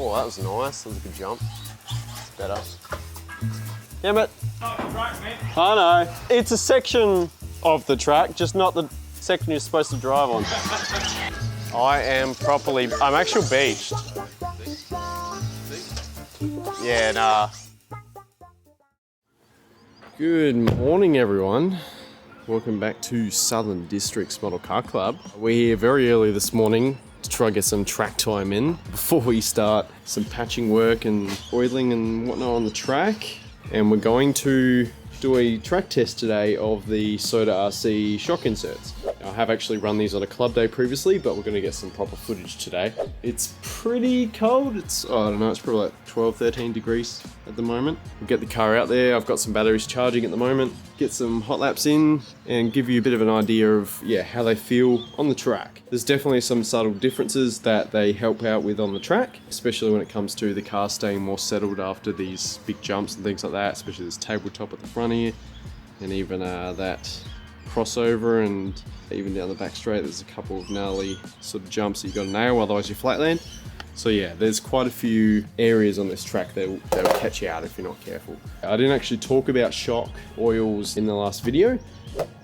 Oh, that was nice. That was a good jump. It's better. Damn it. I know. It's a section of the track, just not the section you're supposed to drive on. I'm actually beached. Yeah, nah. Good morning, everyone. Welcome back to Southern Districts Model Car Club. We're here very early this morning to try and get some track time in before we start some patching work and oiling and whatnot on the track. And we're going to do a track test today of the SOTA RC shock inserts. I have actually run these on a club day previously, but we're going to get some proper footage today. It's pretty cold. It's, I don't know, it's probably like 12, 13 degrees at the moment. We'll get the car out there. I've got some batteries charging at the moment. Get some hot laps in and give you a bit of an idea of, how they feel on the track. There's definitely some subtle differences that they help out with on the track, especially when it comes to the car staying more settled after these big jumps and things like that, especially this tabletop at the front here, and even that crossover, and even down the back straight there's a couple of gnarly sort of jumps that you got to nail, otherwise you flatland. So yeah, there's quite a few areas on this track that will catch you out if you're not careful. I didn't actually talk about shock oils in the last video.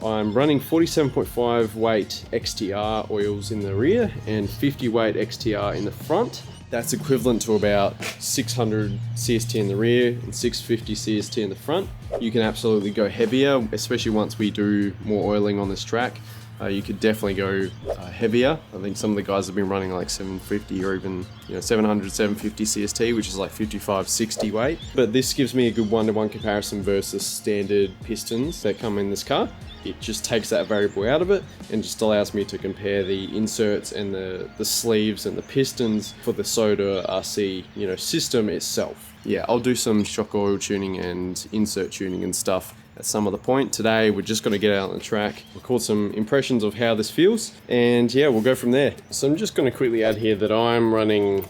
I'm running 47.5 weight XTR oils in the rear and 50 weight XTR in the front. That's equivalent to about 600 CST in the rear and 650 CST in the front. You can absolutely go heavier, especially once we do more oiling on this track. You could definitely go heavier. I think some of the guys have been running like 750 or even 700, 750 CST, which is like 55, 60 weight. But this gives me a good one-to-one comparison versus standard pistons that come in this car. It just takes that variable out of it and just allows me to compare the inserts and the sleeves and the pistons for the SOTA RC system itself. Yeah, I'll do some shock oil tuning and insert tuning and stuff at some other point. Today we're just going to get out on the track, record some impressions of how this feels, and yeah, we'll go from there. So I'm just going to quickly add here that I'm running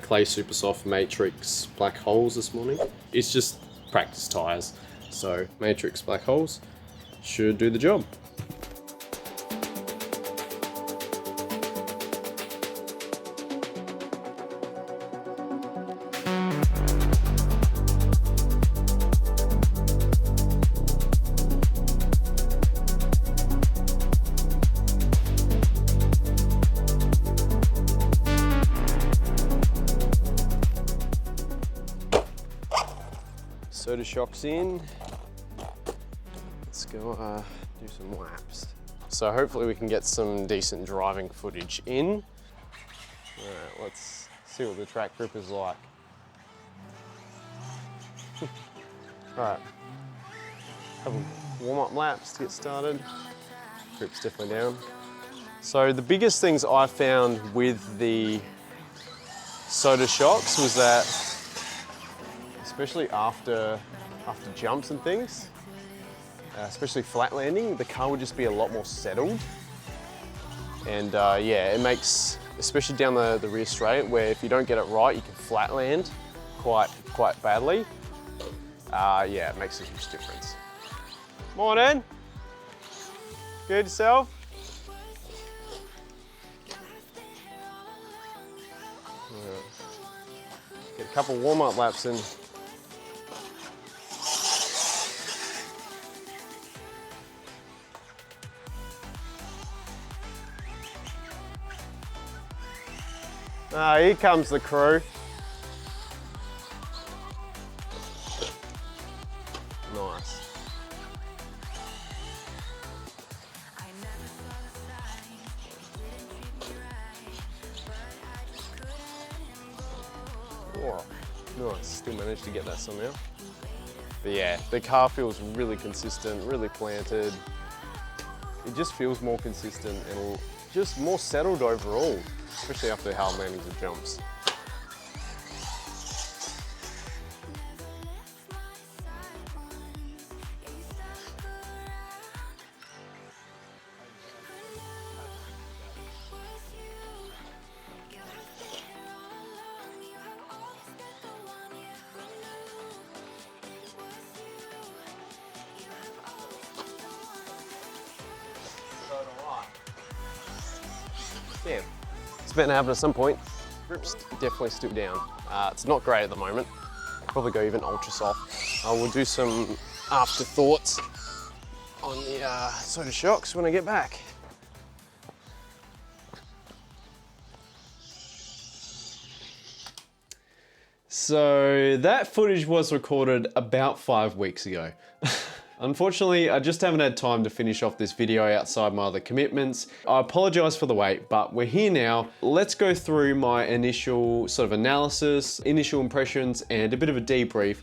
Clay Super Soft Matrix Black Holes this morning. It's just practice tyres, so Matrix Black Holes should do the job. SOTA shocks in. Let's go do some laps. So hopefully we can get some decent driving footage in. All right, let's see what the track grip is like. All right, couple warm-up laps to get started. Grip's definitely down. So the biggest things I found with the SOTA shocks was that, especially after jumps and things, especially flat landing, the car would just be a lot more settled. And yeah, it makes, especially down the rear straight, where if you don't get it right, you can flat land quite badly. Yeah, it makes a huge difference. Morning. Good yourself? Get a couple warm-up laps in. Here comes the crew. Nice. Oh, nice. Still managed to get that somehow. But yeah, the car feels really consistent, really planted. It just feels more consistent and just more settled overall, especially after hard landings and jumps. Yeah, it's bound to happen at some point. Grip's definitely stooped down. It's not great at the moment. Probably go even ultra soft. I will do some afterthoughts on the SOTA shocks when I get back. So that footage was recorded about 5 weeks ago. Unfortunately, I just haven't had time to finish off this video outside my other commitments. I apologize for the wait, but we're here now. Let's go through my initial sort of analysis, initial impressions, and a bit of a debrief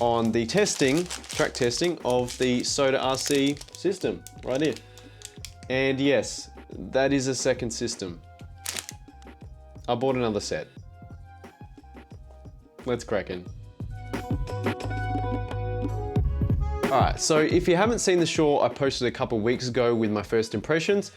on the track testing of the SOTA RC system right here. And yes, that is a second system. I bought another set. Let's crack in. Alright, so if you haven't seen the short I posted a couple weeks ago with my first impressions,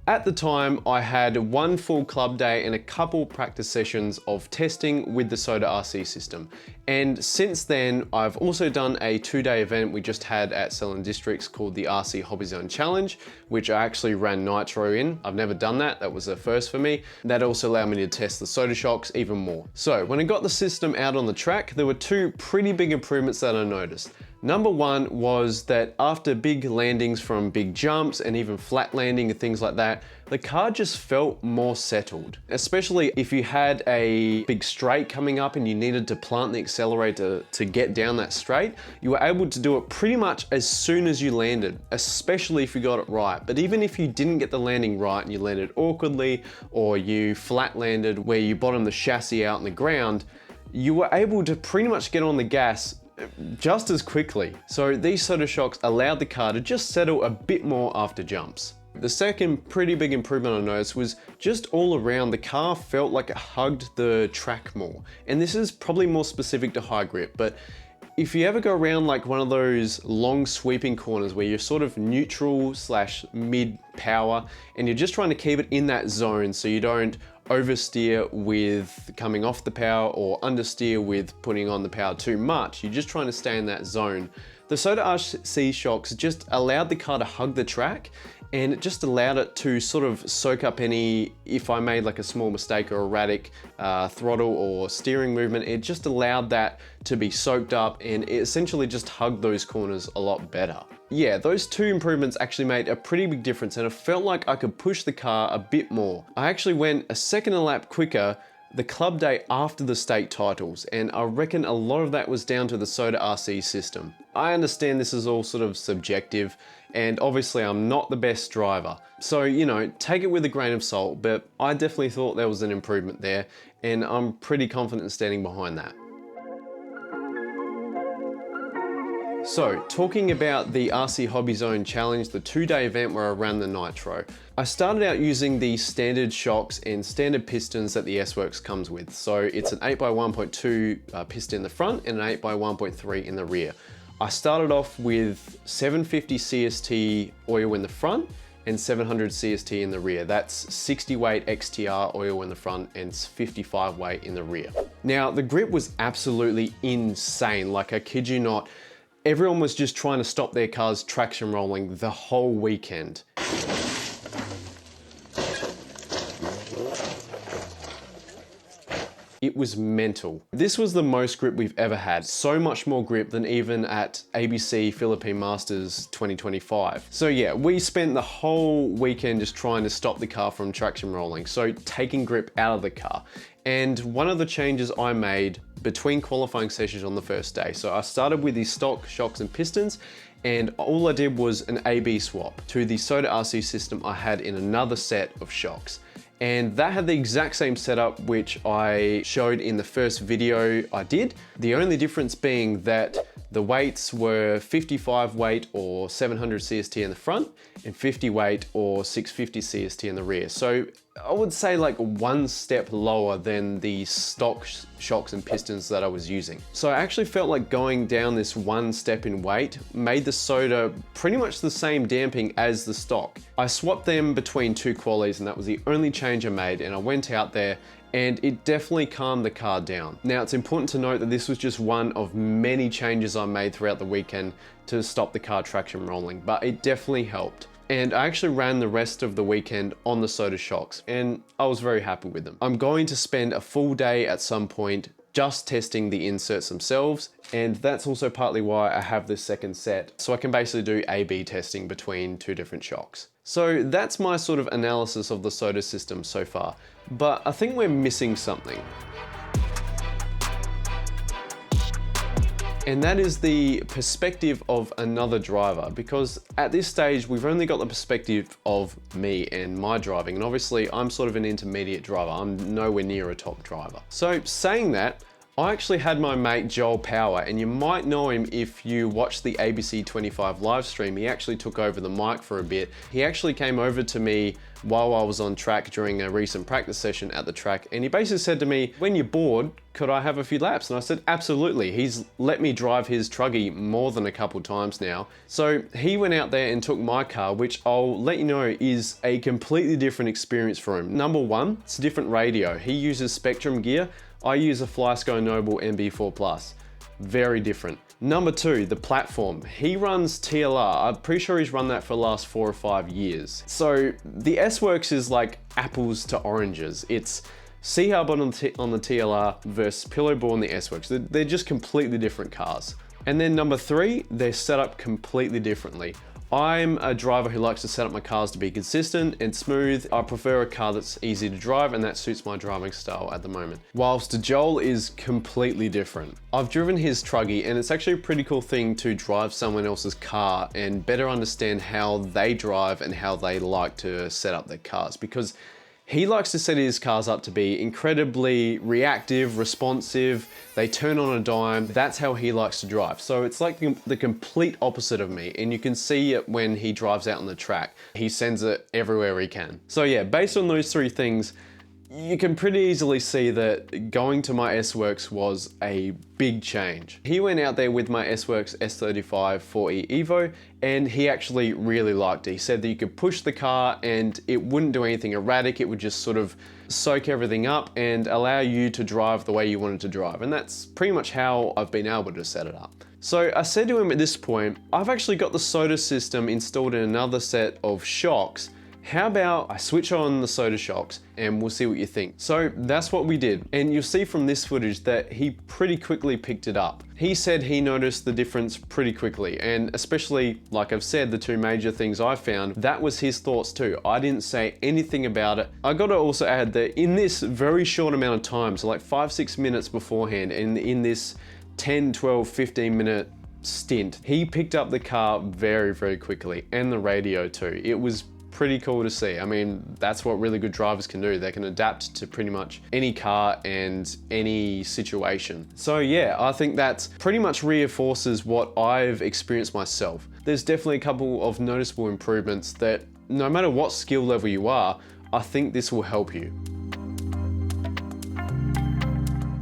at the time I had one full club day and a couple practice sessions of testing with the SOTA RC system. And since then, I've also done a 2-day event we just had at Southern Districts called the RC Hobby Zone Challenge, which I actually ran nitro in. I've never done that, that was a first for me. That also allowed me to test the SOTA shocks even more. So when I got the system out on the track, there were two pretty big improvements that I noticed. Number one was that after big landings from big jumps and even flat landing and things like that, the car just felt more settled. Especially if you had a big straight coming up and you needed to plant the accelerator to get down that straight, you were able to do it pretty much as soon as you landed, especially if you got it right. But even if you didn't get the landing right and you landed awkwardly, or you flat landed where you bottomed the chassis out in the ground, you were able to pretty much get on the gas just as quickly. So these SOTA shocks allowed the car to just settle a bit more after jumps. The second pretty big improvement I noticed was just all around the car felt like it hugged the track more. And this is probably more specific to high grip, but if you ever go around like one of those long sweeping corners where you're sort of neutral / mid power and you're just trying to keep it in that zone so you don't oversteer with coming off the power or understeer with putting on the power too much, you're just trying to stay in that zone. The SOTA RC shocks just allowed the car to hug the track, and it just allowed it to sort of soak up any, if I made like a small mistake or erratic throttle or steering movement, it just allowed that to be soaked up, and it essentially just hugged those corners a lot better. Yeah, those two improvements actually made a pretty big difference, and it felt like I could push the car a bit more. I actually went a second a lap quicker the club day after the state titles, and I reckon a lot of that was down to the SOTA RC system. I understand this is all sort of subjective, and obviously I'm not the best driver. So, you know, take it with a grain of salt, but I definitely thought there was an improvement there, and I'm pretty confident standing behind that. So, talking about the RC Hobby Zone Challenge, the 2-day event where I ran the nitro, I started out using the standard shocks and standard pistons that the S-Works comes with. So it's an 8x1.2 piston in the front and an 8x1.3 in the rear. I started off with 750 CST oil in the front and 700 CST in the rear. That's 60 weight XTR oil in the front and 55 weight in the rear. Now, the grip was absolutely insane. Like, I kid you not, everyone was just trying to stop their cars traction rolling the whole weekend. It was mental. This was the most grip we've ever had. So much more grip than even at ABC Philippine Masters 2025. So yeah, we spent the whole weekend just trying to stop the car from traction rolling. So taking grip out of the car. And one of the changes I made between qualifying sessions on the first day. So I started with the stock shocks and pistons, and all I did was an AB swap to the SOTA RC system I had in another set of shocks. And that had the exact same setup which I showed in the first video I did. The only difference being that the weights were 55 weight or 700 CST in the front and 50 weight or 650 CST in the rear. So I would say like one step lower than the stock shocks and pistons that I was using. So I actually felt like going down this one step in weight made the SOTA pretty much the same damping as the stock. I swapped them between two qualities, and that was the only change I made, and I went out there and it definitely calmed the car down. Now, it's important to note that this was just one of many changes I made throughout the weekend to stop the car traction rolling, but it definitely helped. and I actually ran the rest of the weekend on the SOTA shocks, and I was very happy with them. I'm going to spend a full day at some point just testing the inserts themselves, and that's also partly why I have this second set, so I can basically do A/B testing between two different shocks. So that's my sort of analysis of the SOTA system so far, but I think we're missing something. And that is the perspective of another driver, because at this stage, we've only got the perspective of me and my driving. And obviously I'm sort of an intermediate driver. I'm nowhere near a top driver. So saying that, I actually had my mate Joel Power, and you might know him if you watched the ABC 25 live stream. He actually took over the mic for a bit. He actually came over to me while I was on track during a recent practice session at the track, and he basically said to me, when you're bored, could I have a few laps? And I said, absolutely. He's let me drive his truggy more than a couple times now. So he went out there and took my car, which I'll let you know is a completely different experience for him. Number one, it's a different radio. He uses Spectrum gear. I use a Flysky Noble MB4 Plus. Very different. Number two, the platform. He runs TLR. I'm pretty sure he's run that for the last 4 or 5 years. So the S-Works is like apples to oranges. It's C-Hub on the TLR versus Pillowball on the S-Works. They're just completely different cars. And then number three, they're set up completely differently. I'm a driver who likes to set up my cars to be consistent and smooth. I prefer a car that's easy to drive, and that suits my driving style at the moment. Whilst Joel is completely different. I've driven his truggy, and it's actually a pretty cool thing to drive someone else's car and better understand how they drive and how they like to set up their cars, because he likes to set his cars up to be incredibly reactive, responsive. They turn on a dime. That's how he likes to drive. So it's like the complete opposite of me. And you can see it when he drives out on the track. He sends it everywhere he can. So yeah, based on those three things, you can pretty easily see that going to my S-Works was a big change. He went out there with my S-Works S35 4E Evo, and he actually really liked it. He said that you could push the car and it wouldn't do anything erratic. It would just sort of soak everything up and allow you to drive the way you wanted to drive. And that's pretty much how I've been able to set it up. So I said to him at this point, I've actually got the SOTA system installed in another set of shocks. How about I switch on the SOTA shocks and we'll see what you think. So that's what we did. And you'll see from this footage that he pretty quickly picked it up. He said he noticed the difference pretty quickly. And especially, like I've said, the two major things I found, that was his thoughts too. I didn't say anything about it. I gotta also add that in this very short amount of time, so like 5-6 minutes beforehand, and in this 10, 12, 15 minute stint, he picked up the car very, very quickly, and the radio too. It was pretty cool to see. I mean, that's what really good drivers can do. They can adapt to pretty much any car and any situation. So yeah, I think that pretty much reinforces what I've experienced myself. There's definitely a couple of noticeable improvements that no matter what skill level you are, I think this will help you.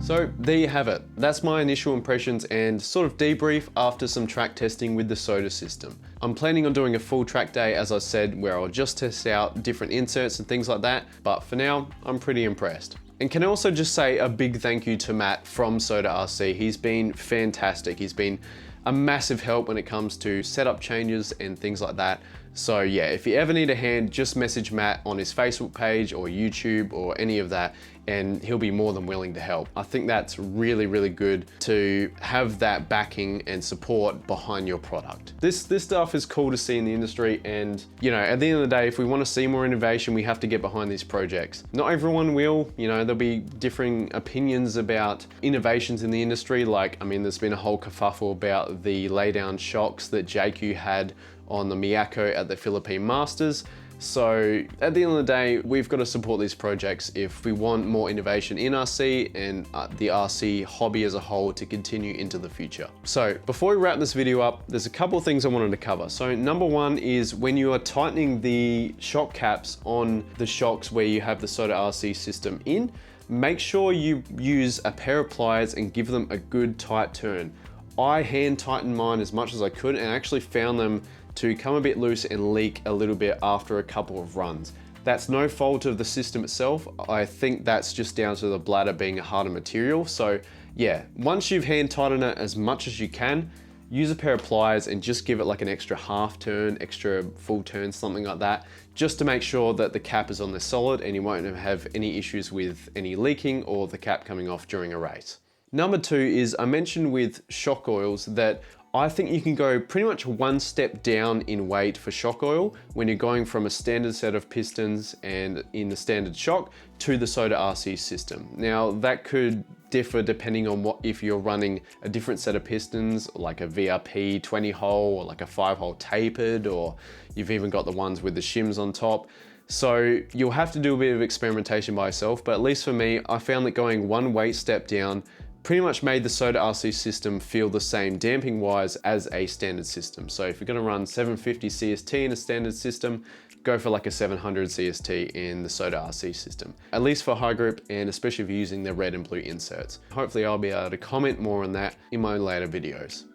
So there you have it. That's my initial impressions and sort of debrief after some track testing with the SOTA system. I'm planning on doing a full track day, as I said, where I'll just test out different inserts and things like that. But for now, I'm pretty impressed. And can I also just say a big thank you to Matt from SOTA RC. He's been fantastic. He's been a massive help when it comes to setup changes and things like that. So yeah, if you ever need a hand, just message Matt on his Facebook page or YouTube or any of that, and he'll be more than willing to help. I think that's really, really good to have that backing and support behind your product. This stuff is cool to see in the industry, and you know, at the end of the day, if we want to see more innovation, we have to get behind these projects. Not everyone will, you know, there'll be differing opinions about innovations in the industry. Like, I mean, there's been a whole kerfuffle about the laydown shocks that JQ had on the Miyako at the Philippine Masters. So at the end of the day, we've got to support these projects if we want more innovation in RC and the RC hobby as a whole to continue into the future. So before we wrap this video up, there's a couple of things I wanted to cover. So number one is when you are tightening the shock caps on the shocks where you have the SOTA RC system in, make sure you use a pair of pliers and give them a good tight turn. I hand tightened mine as much as I could and actually found them to come a bit loose and leak a little bit after a couple of runs. That's no fault of the system itself. I think that's just down to the bladder being a harder material. So yeah, once you've hand tightened it as much as you can, use a pair of pliers and just give it like an extra half turn, extra full turn, something like that, just to make sure that the cap is on there solid and you won't have any issues with any leaking or the cap coming off during a race. Number 2 is I mentioned with shock oils that I think you can go pretty much one step down in weight for shock oil when you're going from a standard set of pistons and in the standard shock to the SOTA RC system. Now that could differ depending on if you're running a different set of pistons, like a VRP 20 hole or like a 5-hole tapered, or you've even got the ones with the shims on top. So you'll have to do a bit of experimentation by yourself, but at least for me, I found that going one weight step down pretty much made the SOTA RC system feel the same damping wise as a standard system. So if you're gonna run 750 CST in a standard system, go for like a 700 CST in the SOTA RC system, at least for high grip, and especially if you're using the red and blue inserts. Hopefully I'll be able to comment more on that in my later videos.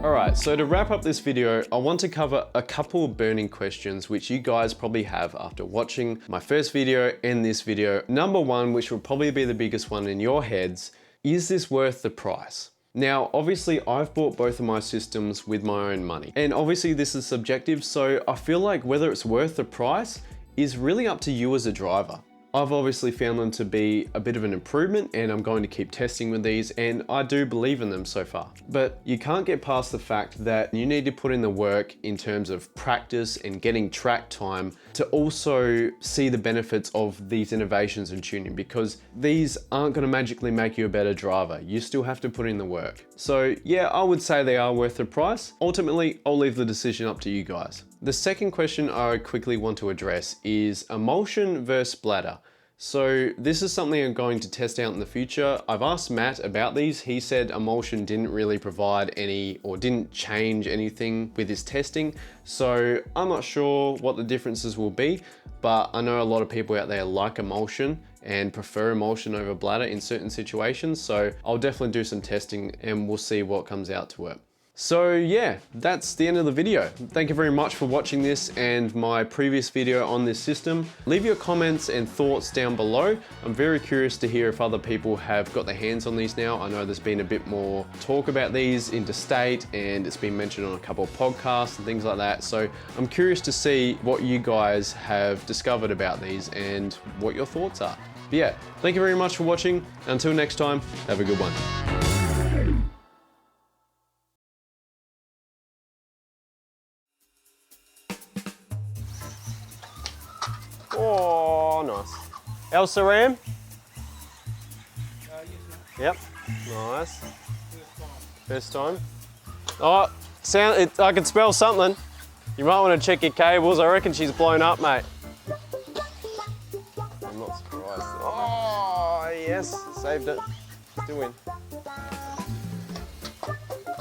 Alright, so to wrap up this video, I want to cover a couple of burning questions which you guys probably have after watching my first video and this video. Number 1, which will probably be the biggest one in your heads, is this worth the price? Now, obviously I've bought both of my systems with my own money, and obviously this is subjective, so I feel like whether it's worth the price is really up to you as a driver. I've obviously found them to be a bit of an improvement, and I'm going to keep testing with these, and I do believe in them so far. But you can't get past the fact that you need to put in the work in terms of practice and getting track time to also see the benefits of these innovations in tuning, because these aren't going to magically make you a better driver. You still have to put in the work. So yeah, I would say they are worth the price. Ultimately, I'll leave the decision up to you guys. The second question I quickly want to address is emulsion versus bladder. So this is something I'm going to test out in the future. I've asked Matt about these. He said emulsion didn't really provide any, or didn't change anything with his testing. So I'm not sure what the differences will be, but I know a lot of people out there like emulsion and prefer emulsion over bladder in certain situations. So I'll definitely do some testing and we'll see what comes out to it. So yeah, that's the end of the video. Thank you very much for watching this and my previous video on this system. Leave your comments and thoughts down below. I'm very curious to hear if other people have got their hands on these now. I know there's been a bit more talk about these interstate, and it's been mentioned on a couple of podcasts and things like that. So I'm curious to see what you guys have discovered about these and what your thoughts are. But yeah, thank you very much for watching. Until next time, have a good one. Oh, nice. Elsa Ram? Yep, nice. First time. Oh, I can smell something. You might want to check your cables. I reckon she's blown up, mate. I'm not surprised. Oh, yes, saved it. Still in.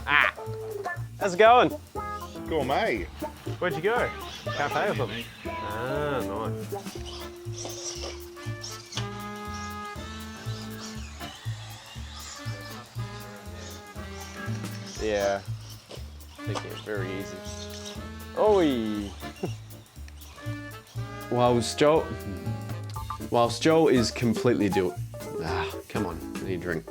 Ah, how's it going? Gourmet. Where'd you go? Cafe or something? Ah, nice. Yeah, taking it very easy. Oi! Whilst Joel is completely come on, I need a drink.